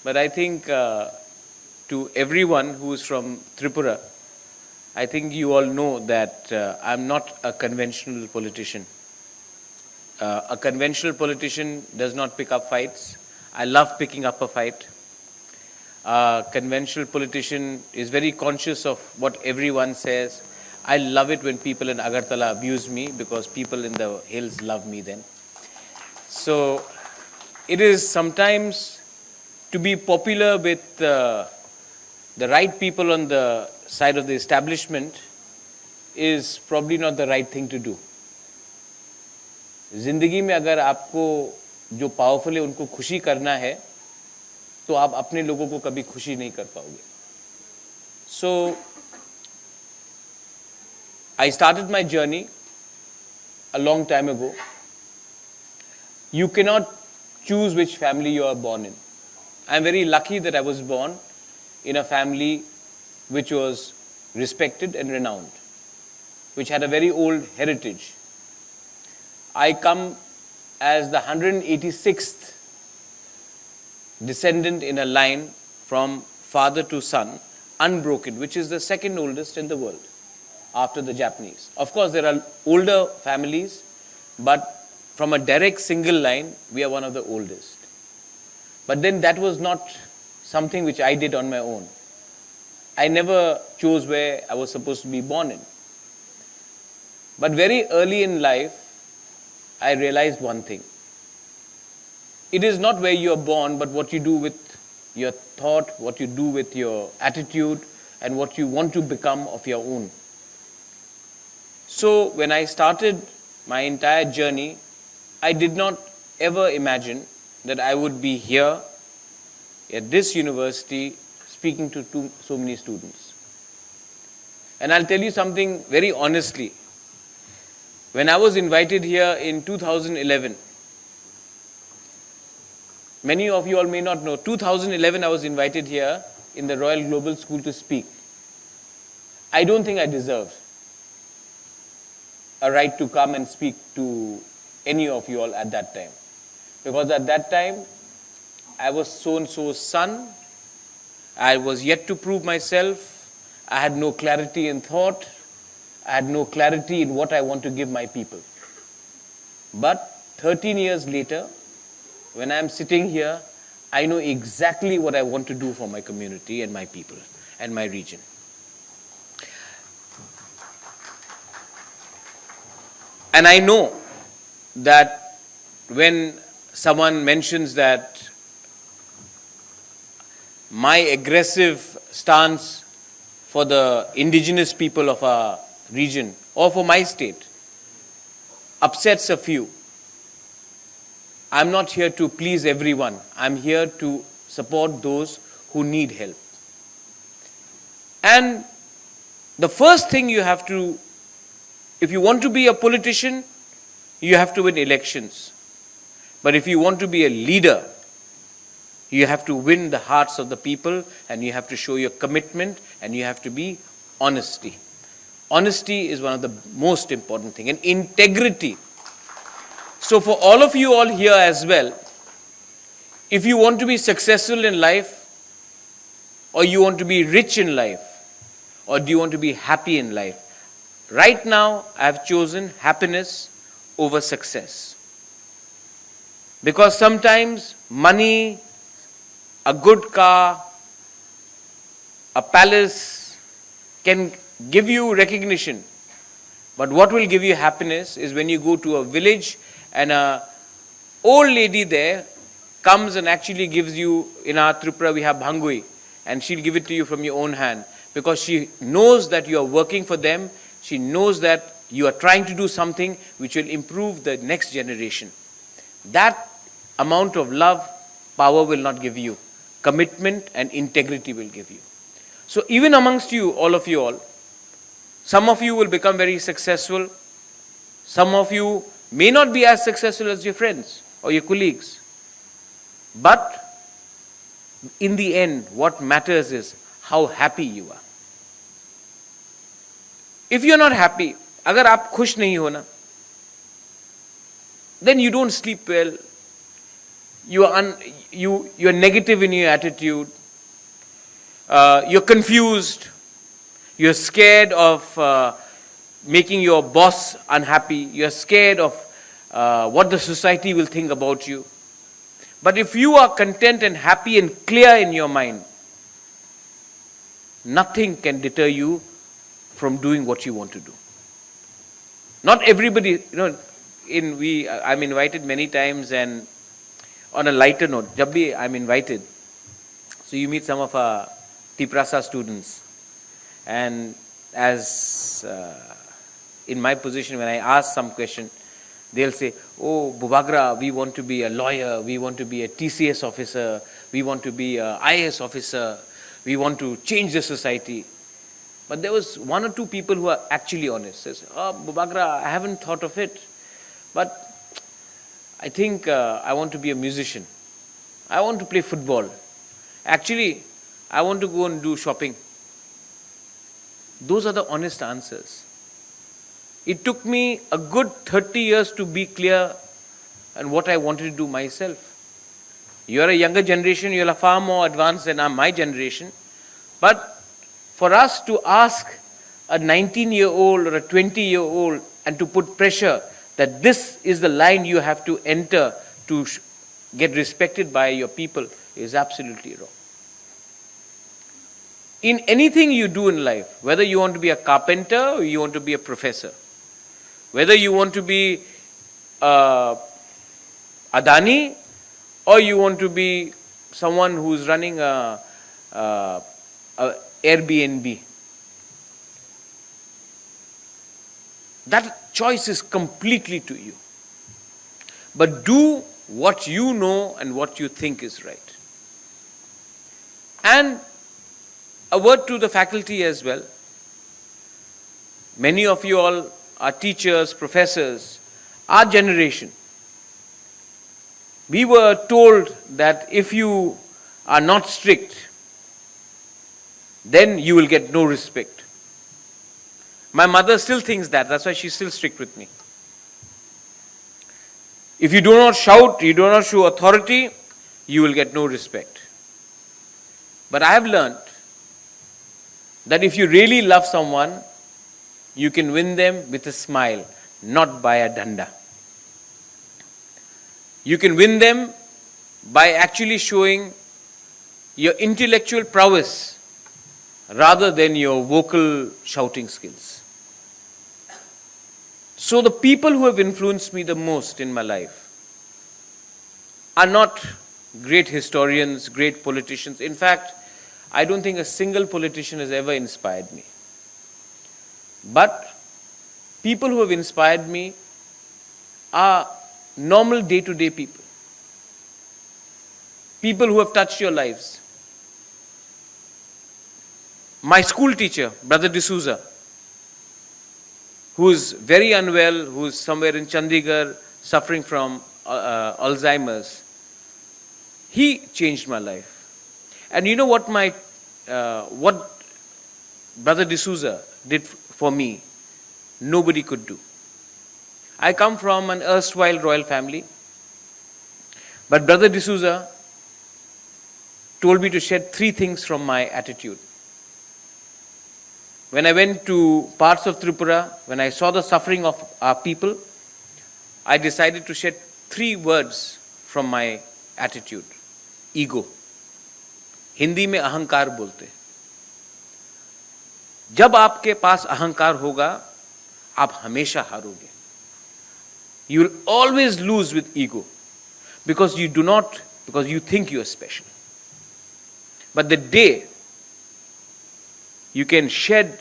But I think to everyone who is from Tripura, I think you all know that I'm not a conventional politician. A conventional politician does not pick up fights. I love picking up a fight. A conventional politician is very conscious of what everyone says. I love it when people in Agartala abuse me because people in the hills love me then. So it is sometimes to be popular with the right people on the side of the establishment is probably not the right thing to do. जिंदगी में अगर आपको जो powerful है उनको खुशी करना है तो आप अपने लोगों को कभी खुशी नहीं कर पाओगे. So I started my journey a long time ago. You cannot choose which family you are born in. I'm very lucky that I was born in a family which was respected and renowned, which had a very old heritage. I come as the 186th descendant in a line from father to son, unbroken, which is the second oldest in the world after the Japanese. Of course, there are older families, but from a direct single line, we are one of the oldest. But then that was not something which I did on my own. I never chose where I was supposed to be born in. But very early in life, I realized one thing. It is not where you are born, but what you do with your thought, what you do with your attitude, and what you want to become of your own. So when I started my entire journey, I did not ever imagine that I would be here at this university speaking to so many students. And I'll tell you something very honestly. When I was invited here in 2011, many of you all may not know, 2011 I was invited here in the Royal Global School to speak. I don't think I deserved a right to come and speak to any of you all at that time. Because at that time, I was so-and-so's son. I was yet to prove myself. I had no clarity in thought. I had no clarity in what I want to give my people. But 13 years later, when I'm sitting here, I know exactly what I want to do for my community and my people and my region. And I know that when someone mentions that my aggressive stance for the indigenous people of our region or for my state upsets a few, I'm not here to please everyone. I'm here to support those who need help. And the first thing you have to, if you want to be a politician, you have to win elections. But if you want to be a leader, you have to win the hearts of the people and you have to show your commitment and you have to be honesty. Honesty is one of the most important things, and integrity. So for all of you all here as well, if you want to be successful in life, or you want to be rich in life, or do you want to be happy in life, right now I have chosen happiness over success. Because sometimes money, a good car, a palace can give you recognition. But what will give you happiness is when you go to a village and an old lady there comes and actually gives you, in our Tripura we have Thangwi, and she'll give it to you from your own hand. Because she knows that you are working for them, she knows that you are trying to do something which will improve the next generation. That amount of love, power will not give you. Commitment and integrity will give you. So even amongst you, all of you all, some of you will become very successful. Some of you may not be as successful as your friends or your colleagues. But in the end, what matters is how happy you are. If you're not happy, agar aap khush nahi ho na, then you don't sleep well, you're negative in your attitude, you're confused, you're scared of making your boss unhappy, you're scared of what the society will think about you. But if you are content and happy and clear in your mind, nothing can deter you from doing what you want to do. Not everybody, I'm invited many times, and on a lighter note, jab bhi I'm invited, so you meet some of our Tripura students, and as in my position, when I ask some question, they'll say, oh, Bubagra, we want to be a lawyer, we want to be a TCS officer, we want to be a IAS officer, we want to change the society. But there was one or two people who are actually honest. Says, oh, Bubagra, I haven't thought of it, but I think I want to be a musician. I want to play football. Actually, I want to go and do shopping. Those are the honest answers. It took me a good 30 years to be clear on what I wanted to do myself. You are a younger generation, you are far more advanced than my generation. But for us to ask a 19-year-old or a 20-year-old and to put pressure that this is the line you have to enter to get respected by your people is absolutely wrong. In anything you do in life, whether you want to be a carpenter or you want to be a professor, whether you want to be Adani or you want to be someone who's running a Airbnb, that choice is completely to you. But do what you know and what you think is right. And a word to the faculty as well. Many of you all are teachers, professors, our generation. We were told that if you are not strict, then you will get no respect. My mother still thinks that. That's why she's still strict with me. If you do not shout, you do not show authority, you will get no respect. But I have learned that if you really love someone, you can win them with a smile, not by a danda. You can win them by actually showing your intellectual prowess rather than your vocal shouting skills. So the people who have influenced me the most in my life are not great historians, great politicians. In fact, I don't think a single politician has ever inspired me. But people who have inspired me are normal day-to-day people. People who have touched your lives. My school teacher, Brother D'Souza, who is very unwell, who is somewhere in Chandigarh suffering from Alzheimer's, he changed my life. And you know what what Brother D'Souza did for me? Nobody could do. I come from an erstwhile royal family, but Brother D'Souza told me to shed 3 things from my attitude. When I went to parts of Tripura, when I saw the suffering of our people, I decided to shed 3 words from my attitude. Ego. Hindi में अहंकार बोलते हैं. जब आपके पास अहंकार होगा, आप हमेशा हारोगे. You will always lose with ego because you think you are special. But the day you can shed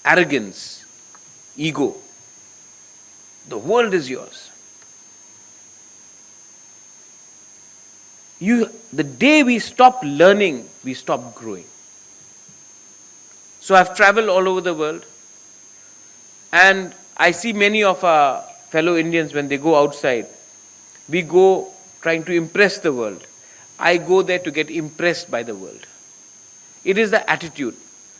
arrogance, ego, the world is yours. The day we stop learning, we stop growing. So I've traveled all over the world, and I see many of our fellow Indians when they go outside. We go trying to impress the world. I go there to get impressed by the world. It is the attitude.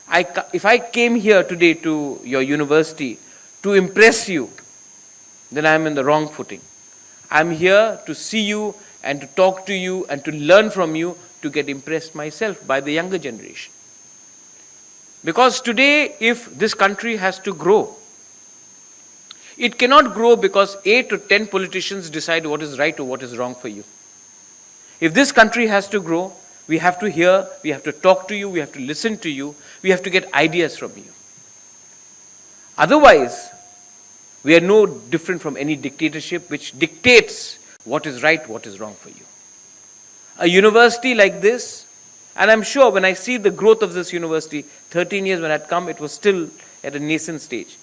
If I came here today to your university to impress you, then I am in the wrong footing. I am here to see you and to talk to you and to learn from you, to get impressed myself by the younger generation. Because today, if this country has to grow, it cannot grow because 8 to 10 politicians decide what is right or what is wrong for you. If this country has to grow, we have to hear, we have to talk to you, we have to listen to you, we have to get ideas from you. Otherwise, we are no different from any dictatorship which dictates what is right, what is wrong for you. A university like this, and I'm sure when I see the growth of this university, 13 years when I'd come, it was still at a nascent stage.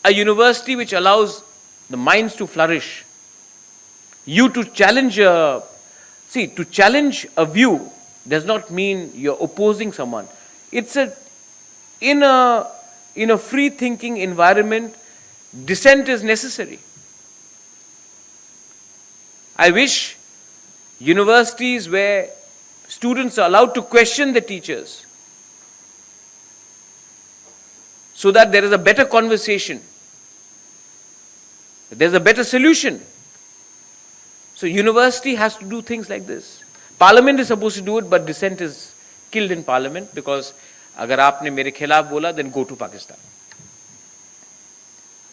A university which allows the minds to flourish, you to challenge to challenge a view does not mean you're opposing someone. It's in a free-thinking environment, dissent is necessary. I wish universities where students are allowed to question the teachers so that there is a better conversation, there's a better solution. So university has to do things like this. Parliament is supposed to do it, but dissent is killed in parliament because agar aapne mere khilaf bola, then go to Pakistan.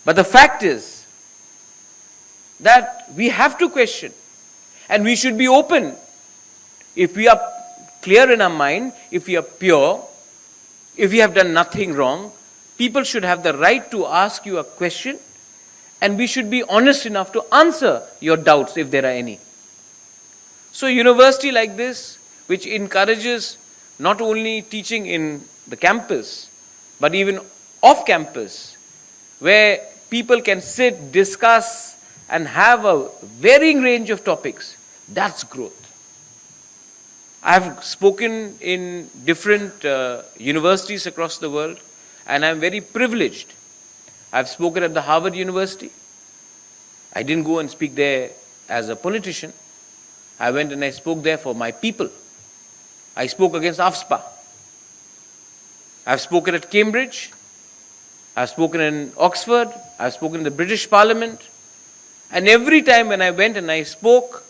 But the fact is that we have to question, and we should be open. If we are clear in our mind, if we are pure, if we have done nothing wrong, people should have the right to ask you a question, and we should be honest enough to answer your doubts if there are any. So a university like this, which encourages not only teaching in the campus, but even off campus, where people can sit, discuss, and have a varying range of topics, that's growth. I've spoken in different universities across the world, and I'm very privileged. I've spoken at the Harvard University. I didn't go and speak there as a politician. I went and I spoke there for my people. I spoke against AFSPA. I've spoken at Cambridge. I've spoken in Oxford. I've spoken in the British Parliament. And every time when I went and I spoke,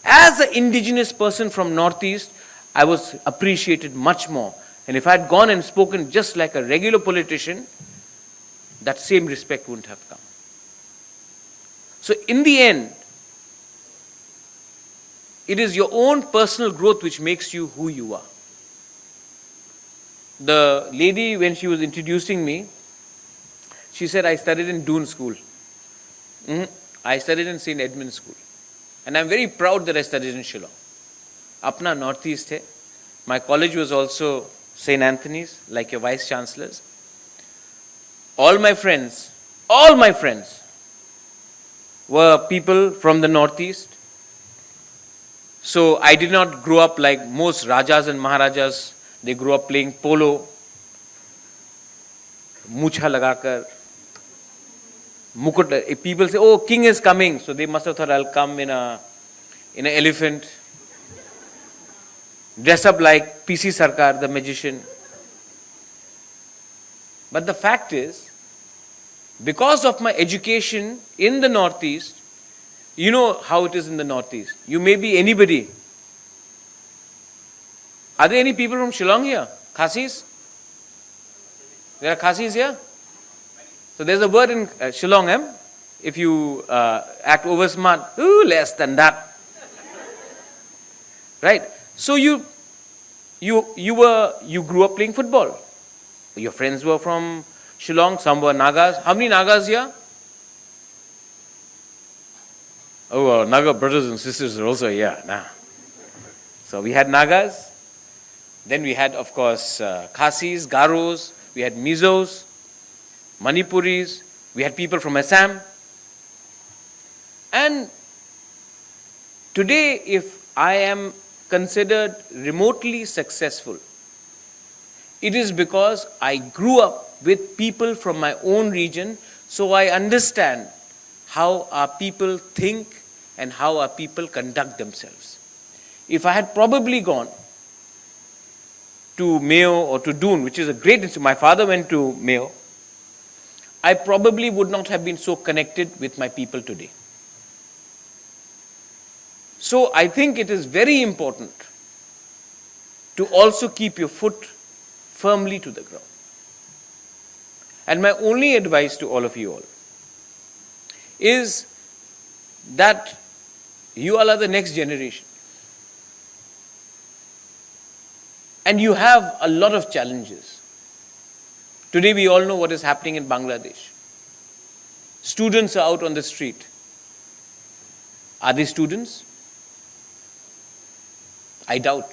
as an indigenous person from Northeast, I was appreciated much more. And if I had gone and spoken just like a regular politician, that same respect wouldn't have come. So in the end, it is your own personal growth which makes you who you are. The lady, when she was introducing me, she said, I studied in Doon School. I studied in St. Edmund's School. And I'm very proud that I studied in Shillong. Apna Northeast hai. My college was also St. Anthony's, like your Vice Chancellors. All my friends were people from the Northeast. So I did not grow up like most Rajas and Maharajas. They grew up playing polo, mucha lagakar, mukut. If people say, oh, king is coming, so they must have thought I'll come in an elephant, dress up like PC Sarkar, the magician. But the fact is, because of my education in the Northeast, you know how it is in the Northeast. You may be anybody. Are there any people from Shillong here? Khasis? There are Khasis here? So there's a word in Shillong, if you act over smart, ooh, less than that. Right? So you grew up playing football. Your friends were from Shillong, some were Nagas. How many Nagas here? Oh, Naga brothers and sisters are also here. Nah. So we had Nagas. Then we had, of course, Khasis, Garos. We had Mizos, Manipuris. We had people from Assam. And today, if I am considered remotely successful, it is because I grew up with people from my own region, so I understand how our people think and how our people conduct themselves. If I had probably gone to Mayo or to Doon, which is a great institute, my father went to Mayo, I probably would not have been so connected with my people today. So So I think it is very important to also keep your foot firmly to the ground. And my only advice to all of you all is that you all are the next generation. And you have a lot of challenges. Today we all know what is happening in Bangladesh. Students are out on the street. Are they students? I doubt.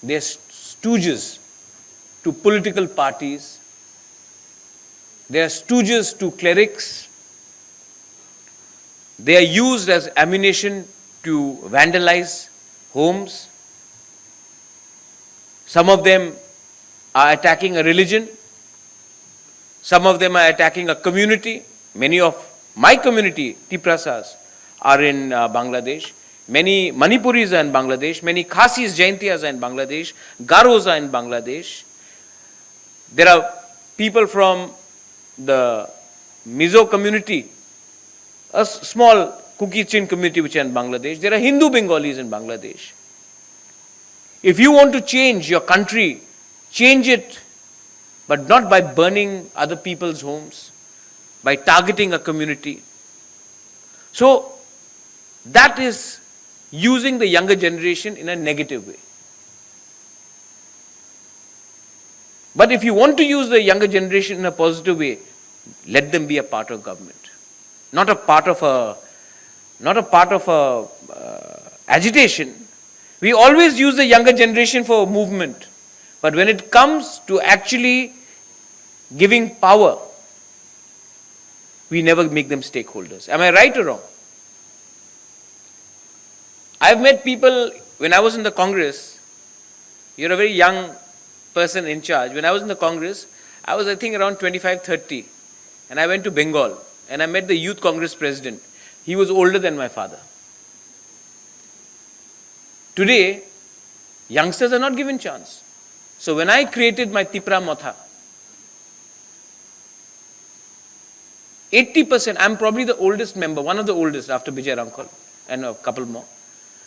They are stooges to political parties. They are stooges to clerics. They are used as ammunition to vandalize homes. Some of them are attacking a religion. Some of them are attacking a community. Many of my community, Tiprasas, are in Bangladesh. Many Manipuris are in Bangladesh. Many Khasis, Jaintiyas are in Bangladesh. Garos are in Bangladesh. There are people from the Mizo community, a small Kuki-Chin community which are in Bangladesh. There are Hindu Bengalis in Bangladesh. If you want to change your country, change it, but not by burning other people's homes, by targeting a community. So that is using the younger generation in a negative way. But if you want to use the younger generation in a positive way, let them be a part of government, not a part of agitation. We always use the younger generation for movement, but when it comes to actually giving power, we never make them stakeholders. Am I right or wrong? I've met people when I was in the Congress. You're a very young person in charge. When I was in the Congress, I was I think around 25, 30, and I went to Bengal and I met the Youth Congress president. He was older than my father. Today, youngsters are not given chance. So when I created my Tipra Motha, 80%, I'm probably the oldest member, one of the oldest after Bwsarokni and a couple more.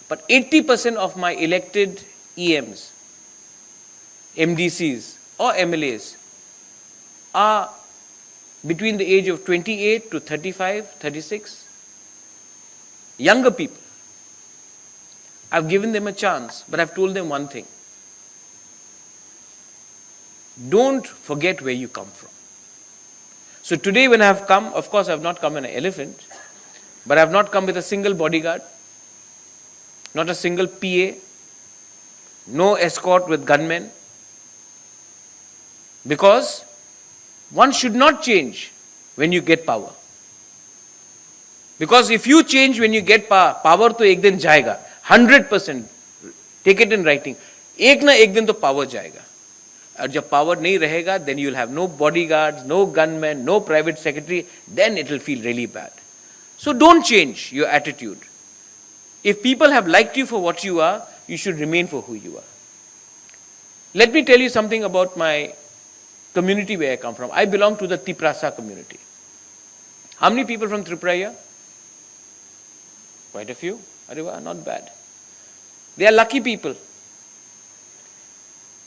But 80% of my elected EMs, MDCs or MLAs are between the age of 28 to 35, 36. Younger people. I've given them a chance, but I've told them one thing. Don't forget where you come from. So today when I have come, of course I have not come on an elephant, but I have not come with a single bodyguard, not a single PA, no escort with gunmen, because one should not change when you get power. Because if you change when you get power to ek din jayega, 100%, take it in writing, ek na ek din to power jayega. And जब power नहीं रहेगा, then you will have no bodyguards, no gunmen, no private secretary, then it will feel really bad. So don't change your attitude. If people have liked you for what you are, you should remain for who you are. Let me tell you something about my community where I come from. I belong to the Tiprasa community. How many people from Tripura here? Quite a few. Ariwa, not bad. They are lucky people.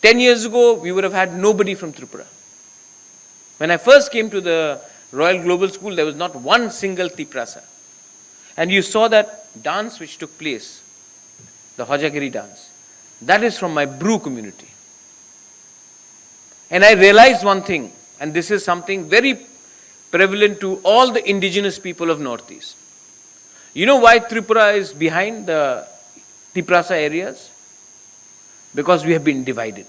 10 years ago, we would have had nobody from Tripura. When I first came to the Royal Global School, there was not one single Tiprasa. And you saw that dance which took place, the Hojagiri dance. That is from my Brew community. And I realized one thing, and this is something very prevalent to all the indigenous people of Northeast. You know why Tripura is behind the Tiprasa areas? Because we have been divided.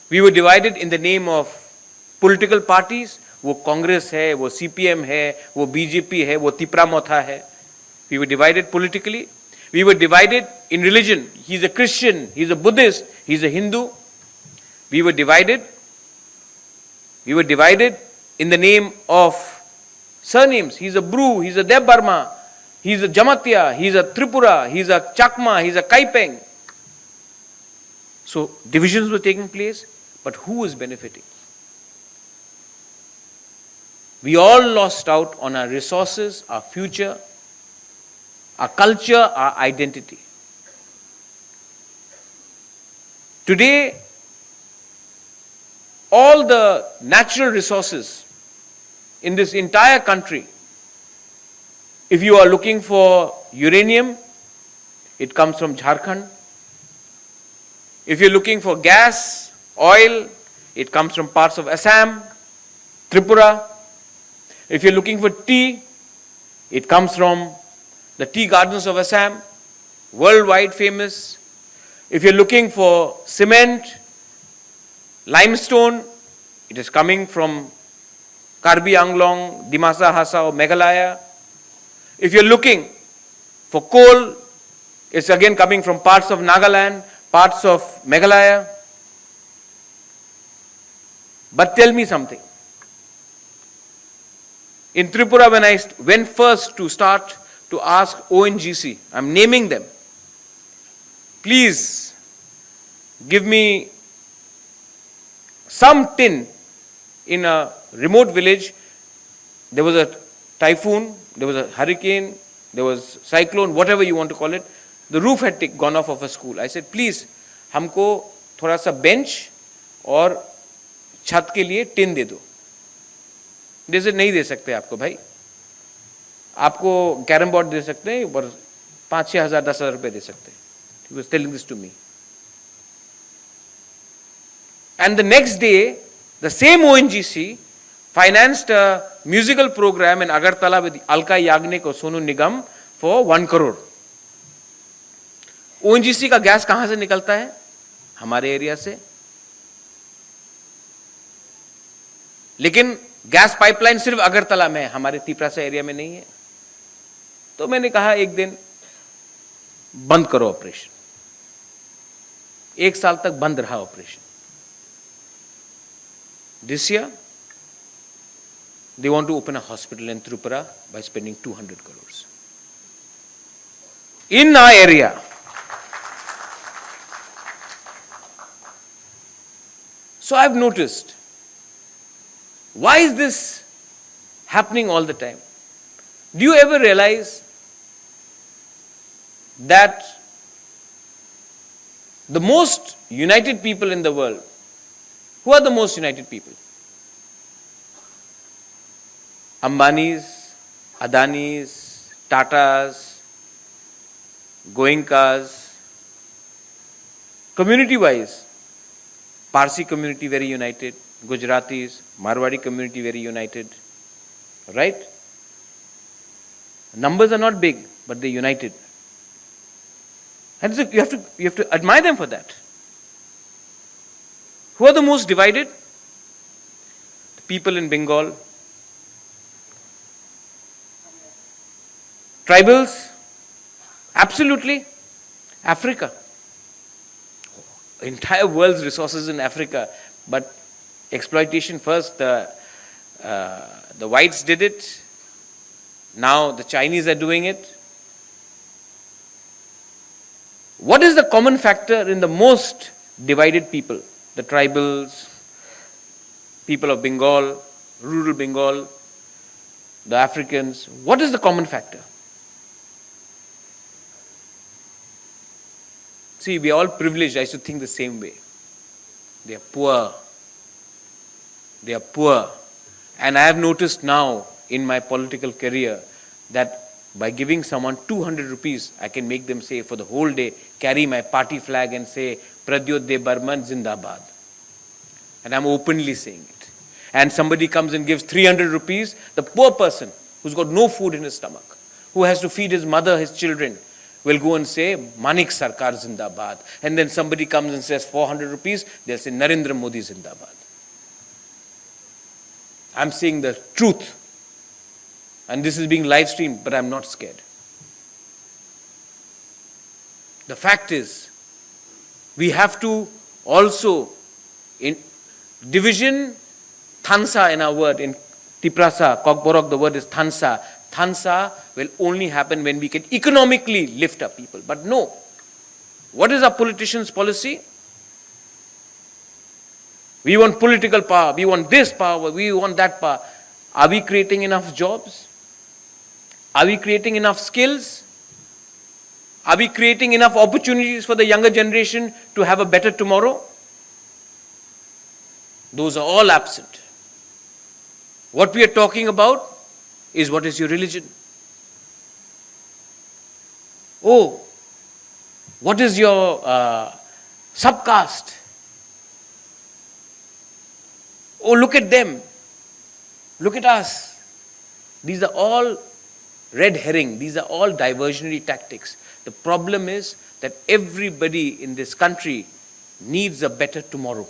We were divided in the name of political parties. वो कांग्रेस है, वो CPM है, वो BJP है, वो Tipra Motha है. We were divided politically. We were divided in religion. He's a Christian, he's a Buddhist, he's a Hindu. We were divided. We were divided in the name of surnames. He's a Bru, he's a Deb Barma, he's a Jamatia, he's a Tripura, he's a Chakma, he's a Kaipeng. So divisions were taking place, but who was benefiting? We all lost out on our resources, our future, our culture, our identity. Today, all the natural resources in this entire country, if you are looking for uranium, it comes from Jharkhand. If you're looking for gas, oil, it comes from parts of Assam, Tripura. If you're looking for tea, it comes from the tea gardens of Assam, worldwide famous. If you're looking for cement, limestone, it is coming from Karbi Anglong, Dimasa Hasao, Meghalaya. If you're looking for coal, it's again coming from parts of Nagaland, parts of Meghalaya. But tell me something. In Tripura, when I went first to start to ask ONGC, I'm naming them, please give me some tin in a remote village. There was a typhoon, there was a hurricane, there was cyclone, whatever you want to call it. The roof had gone off of a school. I said, please, हमको थोड़ा सा bench और छत के लिए tin दे दो. They said, नहीं दे सकते आपको भाई. आपको कैरम बोर्ड दे सकते हैं और 5-6 हज़ार 10 हज़ार रुपए दे सकते हैं. He was telling this to me. And the next day, the same ONGC financed a musical program in Agartala with Alka Yagnik or Sonu Nigam for 1 crore. ONGC का गैस कहां से निकलता है? हमारे एरिया से. लेकिन गैस पाइपलाइन सिर्फ अगरतला में है, हमारे तिपरासा एरिया में नहीं है. तो मैंने कहा एक दिन बंद करो ऑपरेशन. 1 साल तक बंद रहा operation. This year, they want to open a hospital in Tripura by spending 200 crores. In our area, so I've noticed, why is this happening all the time? Do you ever realize that the most united people in the world, who are the most united people? Ambanis, Adanis, Tatas, Goenkas. Community-wise, Parsi community very united, Gujaratis, Marwadi community very united, right? Numbers are not big, but they're united. And so you have to admire them for that. Who are the most divided? The people in Bengal. Tribals? Absolutely. Africa. Entire world's resources in Africa, but exploitation first. The whites did it. Now the Chinese are doing it. What is the common factor in the most divided people? The tribals, people of Bengal, rural Bengal, the Africans. What is the common factor? See, we are all privileged. I should think the same way. They are poor. They are poor. And I have noticed now in my political career that by giving someone 200 rupees, I can make them say for the whole day, carry my party flag and say, Pradyodaya Barman Zindabad. And I'm openly saying it. And somebody comes and gives 300 rupees, the poor person who's got no food in his stomach, who has to feed his mother, his children, will go and say, Manik Sarkar Zindabad. And then somebody comes and says 400 rupees, they'll say Narendra Modi Zindabad. I'm saying the truth. And this is being live streamed, but I'm not scared. The fact is, we have to also, in division, Thansa in our word, in Tiprasa, Kokborok, the word is Thansa. Thansa will only happen when we can economically lift up people. But no. What is our politicians' policy? We want political power, we want this power, we want that power. Are we creating enough jobs? Are we creating enough skills? Are we creating enough opportunities for the younger generation to have a better tomorrow? Those are all absent. What we are talking about is, what is your religion? Oh, what is your subcaste? Oh, look at them. Look at us. These are all red herring. These are all diversionary tactics. The problem is that everybody in this country needs a better tomorrow.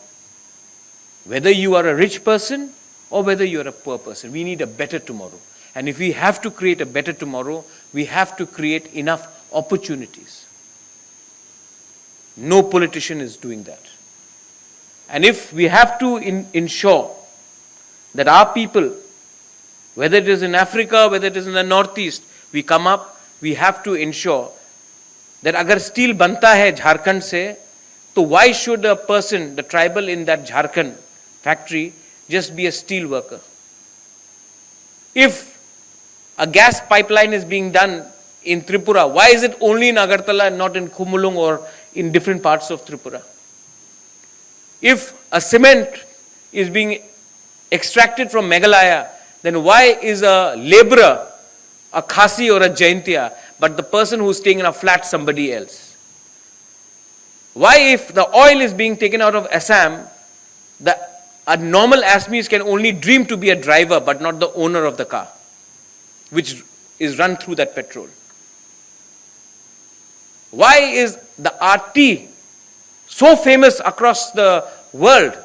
Whether you are a rich person or whether you are a poor person, we need a better tomorrow. And if we have to create a better tomorrow, we have to create enough opportunities. No politician is doing that. And if we have to ensure that our people, whether it is in Africa, whether it is in the Northeast, we come up, we have to ensure that agar steel banta hai Jharkhand se, so why should a person, the tribal in that Jharkhand factory, just be a steel worker? If a gas pipeline is being done in Tripura, why is it only in Agartala and not in Khumulung or in different parts of Tripura? If a cement is being extracted from Meghalaya, then why is a laborer a Khasi or a Jaintia, but the person who is staying in a flat somebody else? Why, if the oil is being taken out of Assam, a normal Assamese can only dream to be a driver but not the owner of the car, which is run through that petrol? Why is the RT so famous across the world?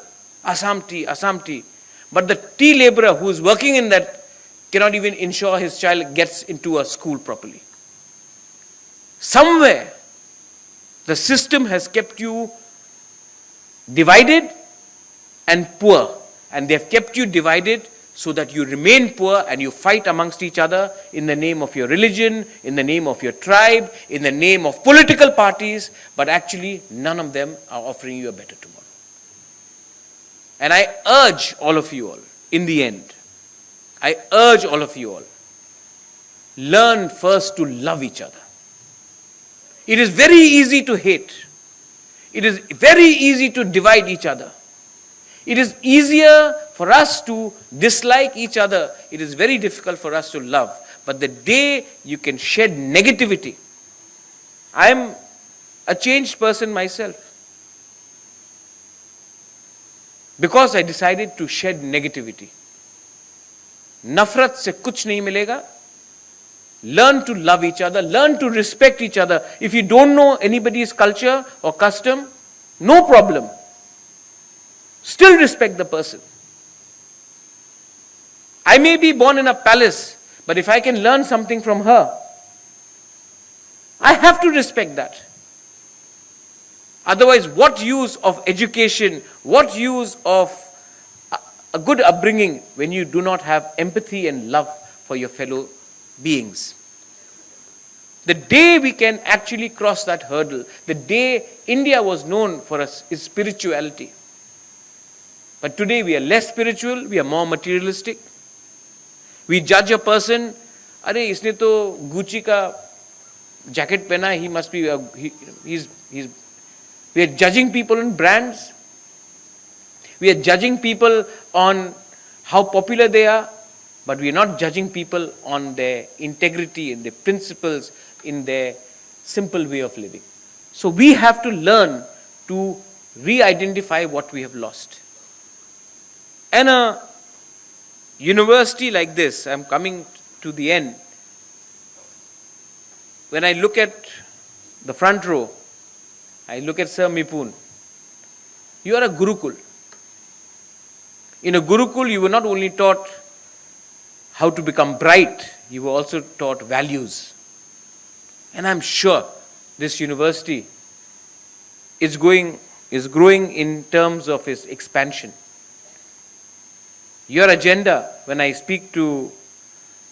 Assam tea, Assam tea. But the tea laborer who is working in that cannot even ensure his child gets into a school properly. Somewhere, the system has kept you divided and poor. And they have kept you divided so that you remain poor and you fight amongst each other in the name of your religion, in the name of your tribe, in the name of political parties, but actually none of them are offering you a better tomorrow. And I urge all of you all, in the end, I urge all of you all, learn first to love each other. It is very easy to hate. It is very easy to divide each other. It is easier for us to dislike each other. It is very difficult for us to love. But the day you can shed negativity, I am a changed person myself. Because I decided to shed negativity. Nafrat se kuch nahi milega. Learn to love each other. Learn to respect each other. If you don't know anybody's culture or custom, no problem. Still respect the person. I may be born in a palace, but if I can learn something from her, I have to respect that. Otherwise, what use of education, what use of a good upbringing when you do not have empathy and love for your fellow beings? The day we can actually cross that hurdle, the day India was known for its spirituality. But today we are less spiritual, we are more materialistic. We judge a person, अरे इसने तो Gucci का jacket पहना, he must be, we are judging people on brands. We are judging people on how popular they are, but we are not judging people on their integrity and their principles, in their simple way of living. So we have to learn to re-identify what we have lost. And a university like this, I'm coming to the end. When I look at the front row, I look at Sir Mipun. You are a Gurukul. In a Gurukul, you were not only taught how to become bright, you were also taught values. And I'm sure this university is growing in terms of its expansion. Your agenda, when I speak to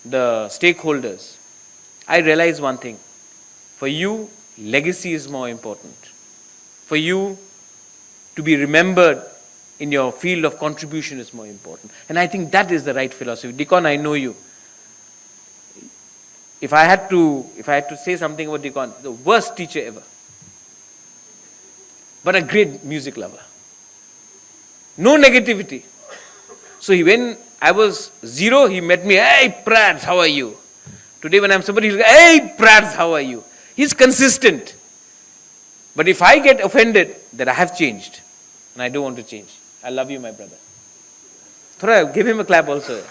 the stakeholders, I realize one thing. For you, legacy is more important. For you to be remembered in your field of contribution is more important. And I think that is the right philosophy. Dikon, I know you. if I had to say something about Dekon, the worst teacher ever. But a great music lover. No negativity. So when I was 0, he met me, hey Prats, how are you? Today when I'm somebody, he'll go, hey Prats, how are you? He's consistent. But if I get offended, that I have changed. And I don't want to change. I love you, my brother. Thora, give him a clap also.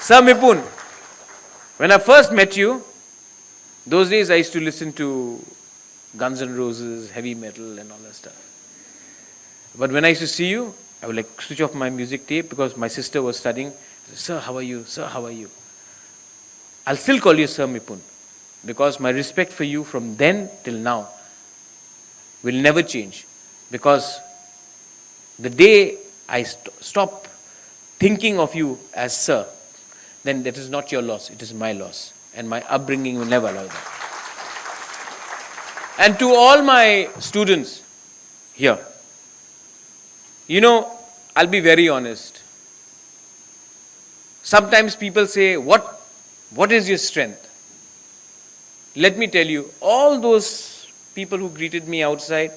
Sir Mipun, when I first met you, those days I used to listen to Guns N' Roses, heavy metal and all that stuff. But when I used to see you, I would like switch off my music tape because my sister was studying. Sir, how are you? Sir, how are you? I'll still call you Sir Mipun because my respect for you from then till now will never change. Because the day I stop thinking of you as Sir, then that is not your loss, it is my loss. And my upbringing will never allow that. And to all my students here, I'll be very honest. Sometimes people say, what is your strength? Let me tell you, all those people who greeted me outside,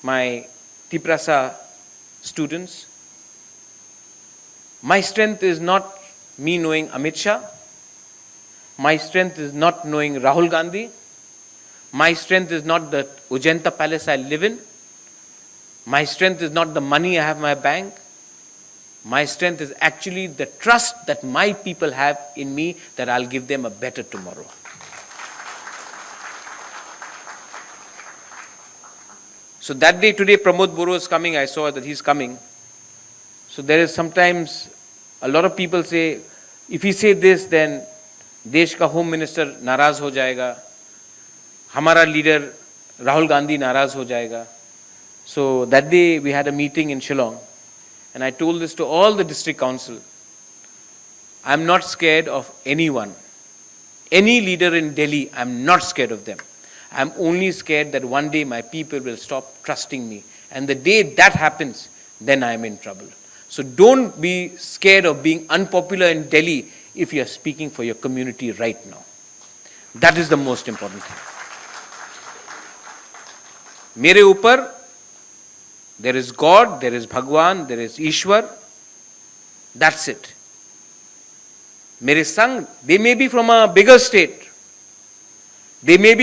my Tripura students, my strength is not me knowing Amit Shah. My strength is not knowing Rahul Gandhi. My strength is not the Ujanta palace I live in. My strength is not the money I have in my bank. My strength is actually the trust that my people have in me that I'll give them a better tomorrow. So that day, today, Pramod Boro is coming. I saw that he's coming. So there is sometimes a lot of people say, if he say this, then देश का home minister नाराज हो जाएगा, हमारा leader Rahul Gandhi नाराज हो जाएगा. So that day we had a meeting in Shillong and I told this to all the district council. I'm not scared of anyone. Any leader in Delhi, I'm not scared of them. I'm only scared that one day my people will stop trusting me. And the day that happens, then I'm in trouble. So don't be scared of being unpopular in Delhi if you are speaking for your community right now. That is the most important thing. मेरे ऊपर there is God, there is Bhagwan, there is Ishwar. That's it. मेरे संग, they may be from a bigger state. They may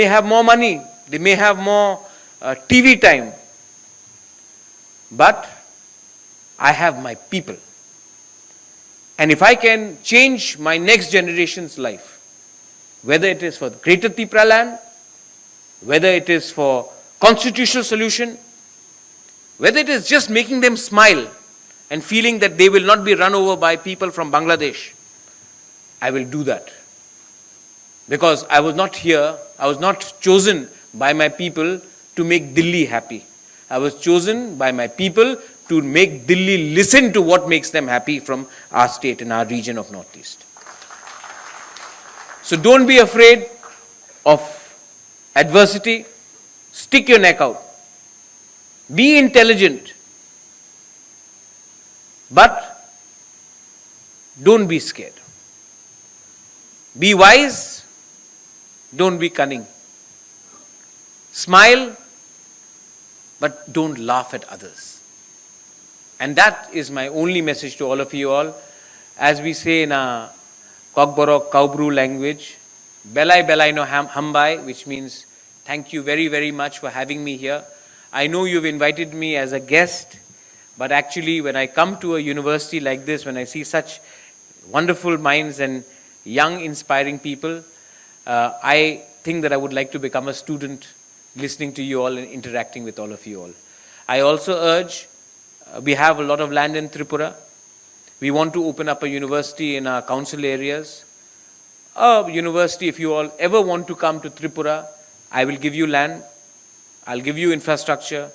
have more money, they may have more TV time. But I have my people. And if I can change my next generation's life, whether it is for Greater Tripura land, whether it is for constitutional solution, whether it is just making them smile and feeling that they will not be run over by people from Bangladesh, I will do that. Because I was not here, I was not chosen by my people to make Delhi happy. I was chosen by my people to make Delhi listen to what makes them happy from our state and our region of Northeast. So don't be afraid of adversity. Stick your neck out. Be intelligent. But don't be scared. Be wise. Don't be cunning. Smile, but don't laugh at others. And that is my only message to all of you all. As we say in a Kokborok Kaubru language, Belai Belai no Hambai, which means thank you very, very much for having me here. I know you've invited me as a guest, but actually when I come to a university like this, when I see such wonderful minds and young, inspiring people, I think that I would like to become a student listening to you all and interacting with all of you all. I also urge, we have a lot of land in Tripura. We want to open up a university in our council areas. A university, if you all ever want to come to Tripura, I will give you land, I'll give you infrastructure,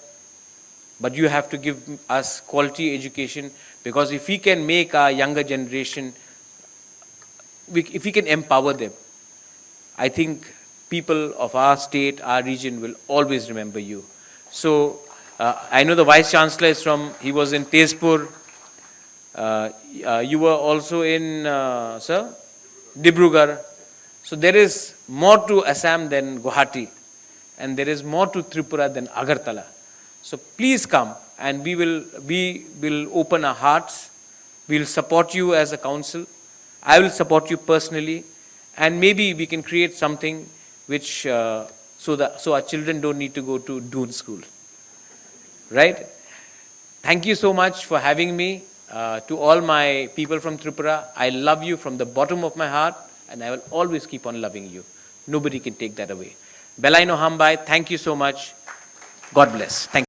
but you have to give us quality education, because if we can make our younger generation, if we can empower them, I think people of our state, our region will always remember you. So I know the Vice Chancellor is he was in Tezpur You were also in, sir, Dibrugarh. So there is more to Assam than Guwahati, and there is more to Tripura than Agartala. So please come, and we will open our hearts. We will support you as a council. I will support you personally, and maybe we can create something which so our children don't need to go to Doon school. Right? Thank you so much for having me. To all my people from Tripura, I love you from the bottom of my heart, and I will always keep on loving you. Nobody can take that away. Belai no Hambai, thank you so much. God bless. Thank you.